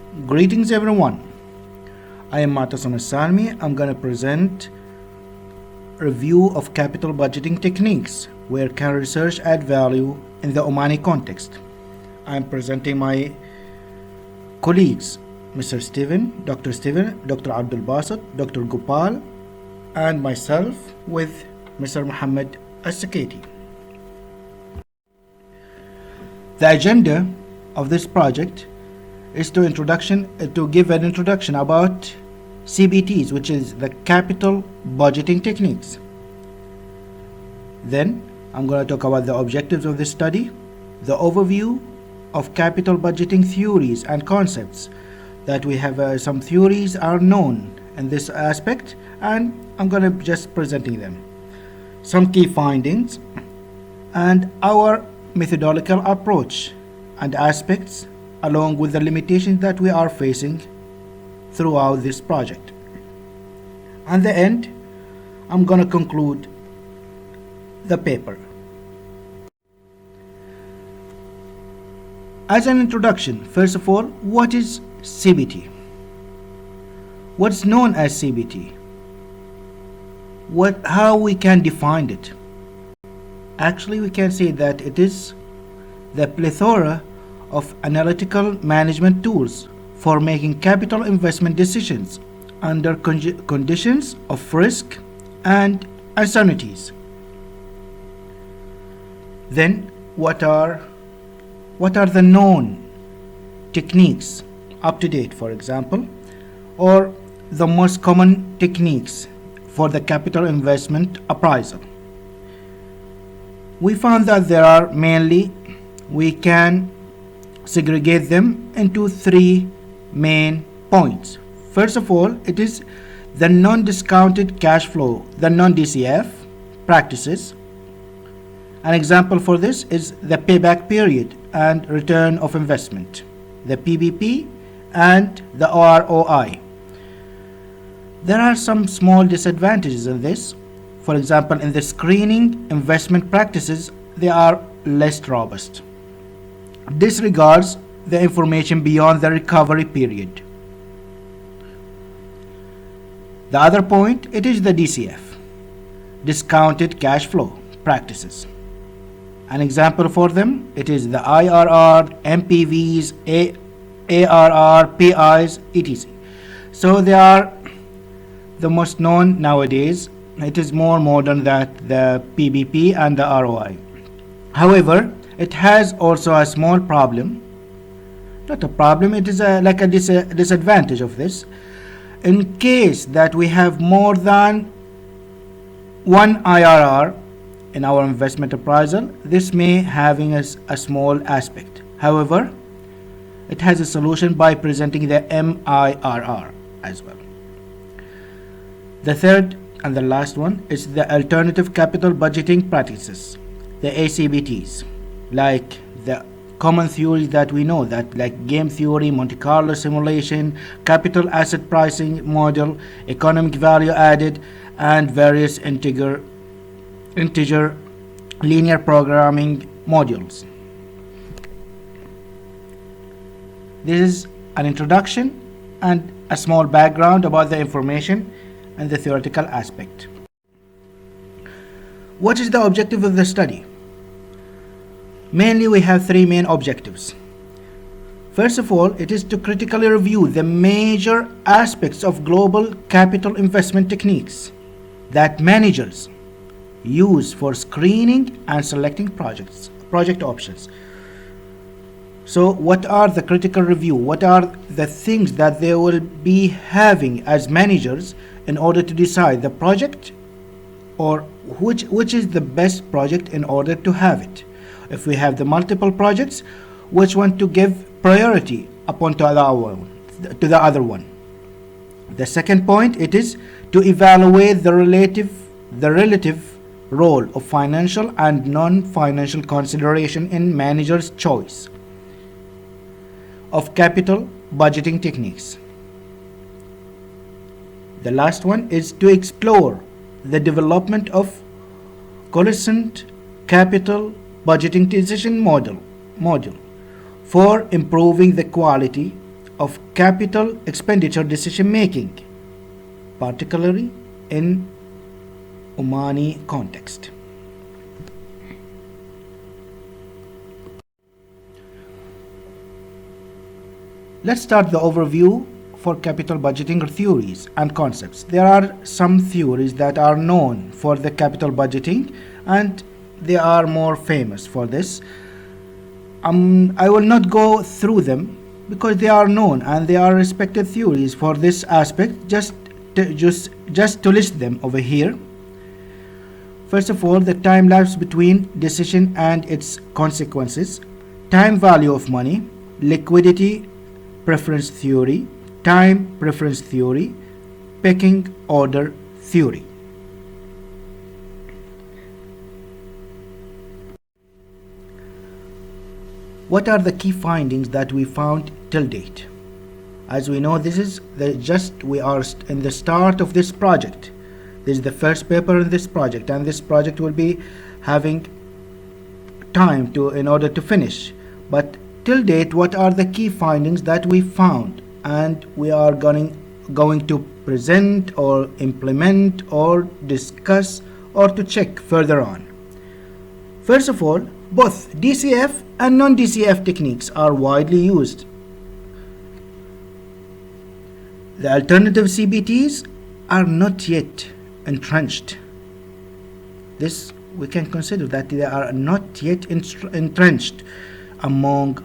Greetings everyone. I am Muatasim Al-Salmi. I'm going to present a review of capital budgeting techniques where can research add value in the Omani context. I'm presenting my colleagues, Mr. Dr. Abdelbaset, Dr. Gopal, and myself with Mr. Mohammed Al-Sakiti. The agenda of this project is to give an introduction about CBTs, which is the capital budgeting techniques. Then I'm going to talk about the objectives of this study, the overview of capital budgeting theories and concepts, that we have some theories are known in this aspect, and I'm going to just presenting them, some key findings, and our methodological approach and aspects, along with the limitations that we are facing throughout this project. At the end, I'm going to conclude the paper. As an introduction, first of all, what is CBT? What's known as CBT? How we can define it? Actually, we can say that it is the plethora of analytical management tools for making capital investment decisions under conditions of risk and uncertainties. Then, what are the known techniques up to date, for example, or the most common techniques for the capital investment appraisal? We found that there are we can segregate them into three main points. First of all, it is the non-discounted cash flow, the non-DCF practices. An example for this is the payback period and return of investment, the PBP and the ROI. There are some small disadvantages in this. For example, in the screening investment practices, they are less robust. Disregards the information beyond the recovery period. The other point, it is the DCF, discounted cash flow practices. An example for them, it is the IRR, MPVs, ARR, PIs, etc. So they are the most known nowadays. It is more modern than the PBP and the ROI. However, it has also a small problem. Not a problem, it is a disadvantage of this. In case that we have more than one IRR in our investment appraisal, this may having a small aspect. However, it has a solution by presenting the MIRR as well. The third and the last one is the alternative capital budgeting practices, the ACBTs, like the common theories that we know, that like game theory, Monte Carlo simulation, capital asset pricing model, economic value added, and various integer linear programming modules. This is an introduction and a small background about the information and the theoretical aspect. What is the objective of the study? Mainly, we have three main objectives. First of all, it is to critically review the major aspects of global capital investment techniques that managers use for screening and selecting project options. So what are the critical review? What are the things that they will be having as managers in order to decide the project, or which is the best project in order to have it? If we have the multiple projects, which one to give priority upon to the other one? The second point, it is to evaluate the relative role of financial and non-financial consideration in manager's choice of capital budgeting techniques. The last one is to explore the development of coalescent capital budgeting decision model for improving the quality of capital expenditure decision making, particularly in Omani context. Let's start the overview for capital budgeting theories and concepts. There are some theories that are known for the capital budgeting and they are more famous for this. I will not go through them because they are known and they are respected theories for this aspect, just to list them over here. First of all, the time lapse between decision and its consequences, time value of money, liquidity preference theory, time preference theory, pecking order theory. What are the key findings that we found till date? As we know, this is we are in the start of this project. This is the first paper in this project, and this project will be having time in order to finish. But till date, what are the key findings that we found and we are going to present or implement or discuss or to check further on? First of all, both DCF and non-DCF techniques are widely used. The alternative CBTs are not yet entrenched. This we can consider that they are not yet entrenched among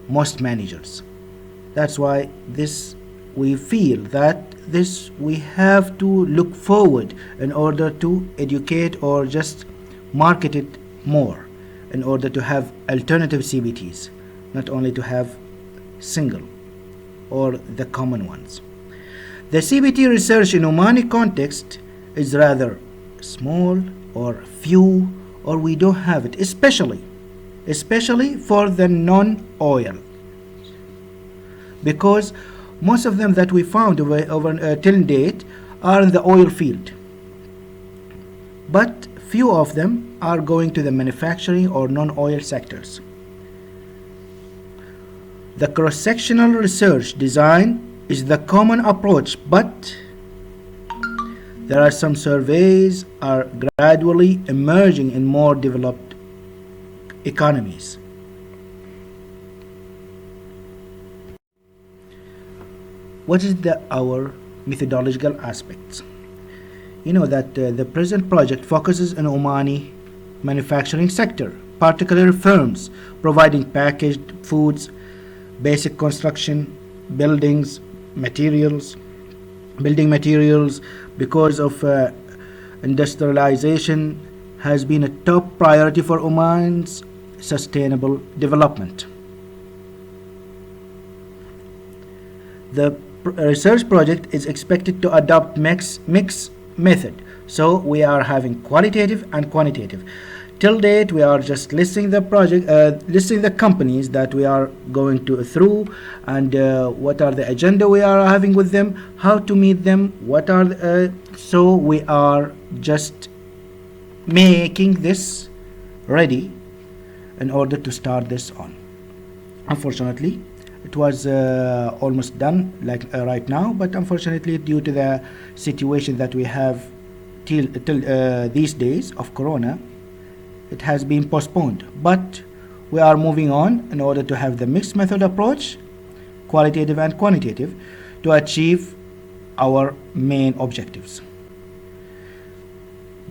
most managers. That's why we feel that we have to look forward in order to educate or just market it more, in order to have alternative CBTs, not only to have single or the common ones. The CBT research in Omani context is rather small or few, or we don't have it, especially for the non-oil, because most of them that we found over till date are in the oil field, but few of them are going to the manufacturing or non-oil sectors. The cross-sectional research design is the common approach, but there are some surveys are gradually emerging in more developed economies. What is our methodological aspects? You know that the present project focuses on Omani manufacturing sector, particularly firms providing packaged foods, basic construction, building materials, because of industrialization has been a top priority for Oman's sustainable development. The research project is expected to adopt mix method, so we are having qualitative and quantitative. Till date, we are just listing the project, listing the companies that we are going through, and what are the agenda we are having with them, how to meet them, so we are just making this ready in order to start this on. Unfortunately, it was almost done right now, but unfortunately due to the situation that we have till these days of Corona, it has been postponed. But we are moving on in order to have the mixed method approach, qualitative and quantitative, to achieve our main objectives.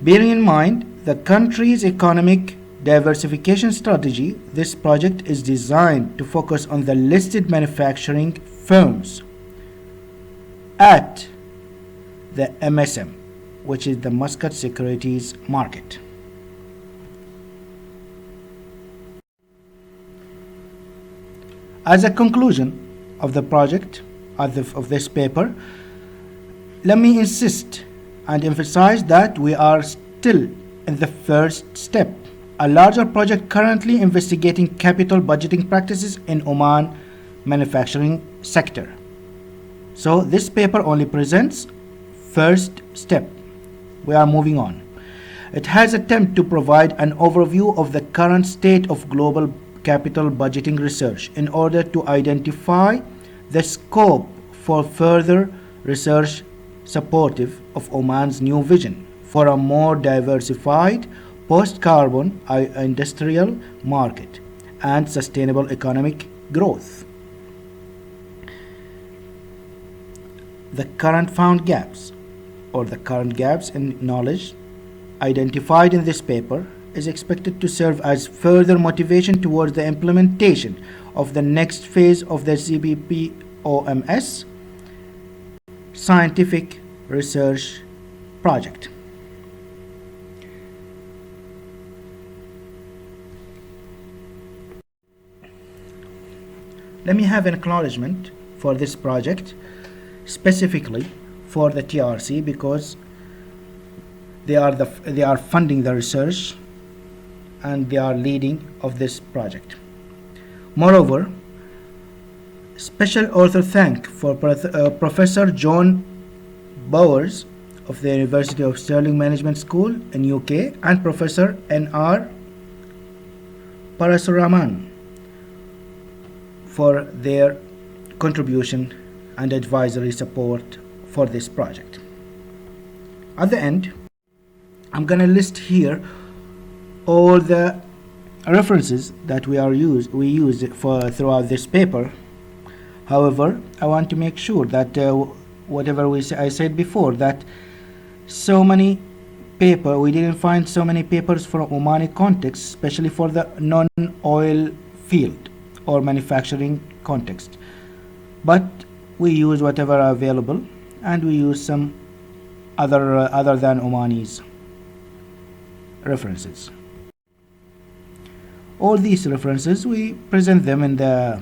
Bearing in mind the country's economic diversification strategy, this project is designed to focus on the listed manufacturing firms at the MSM, which is the Muscat Securities Market. As a conclusion of the project, of this paper, let me insist and emphasize that we are still in the first step. A larger project currently investigating capital budgeting practices in Oman manufacturing sector. So this paper only presents first step. We are moving on. It has attempted to provide an overview of the current state of global capital budgeting research in order to identify the scope for further research supportive of Oman's new vision for a more diversified post-carbon industrial market and sustainable economic growth. The current found gaps, or the current gaps in knowledge identified in this paper, is expected to serve as further motivation towards the implementation of the next phase of the CBPOMS scientific research project. Let me have an acknowledgement for this project, specifically for the TRC, because they are funding the research and they are leading of this project. Moreover, special author thank for Professor John Bowers of the University of Stirling Management School in UK and Professor N.R. Parasuraman for their contribution and advisory support for this project. At the end, I'm going to list here all the references that we used for throughout this paper. However, I want to make sure that whatever I said before, that we didn't find so many papers from Omani context, especially for the non-oil field or manufacturing context. But we use whatever are available, and we use some other than Omani's references. All these references, we present them in the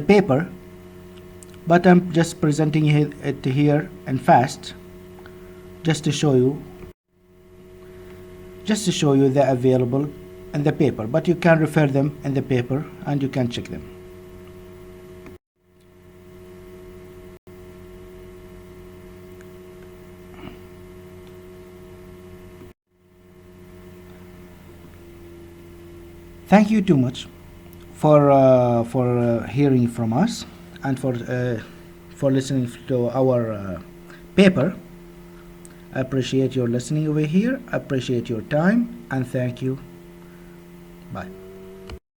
paper, but I'm just presenting it here and fast, just to show you the available in the paper, but you can refer them in the paper and you can check them. Thank you too much for hearing from us and for listening to our paper. I appreciate your listening over here. I appreciate your time, and thank you. Bye.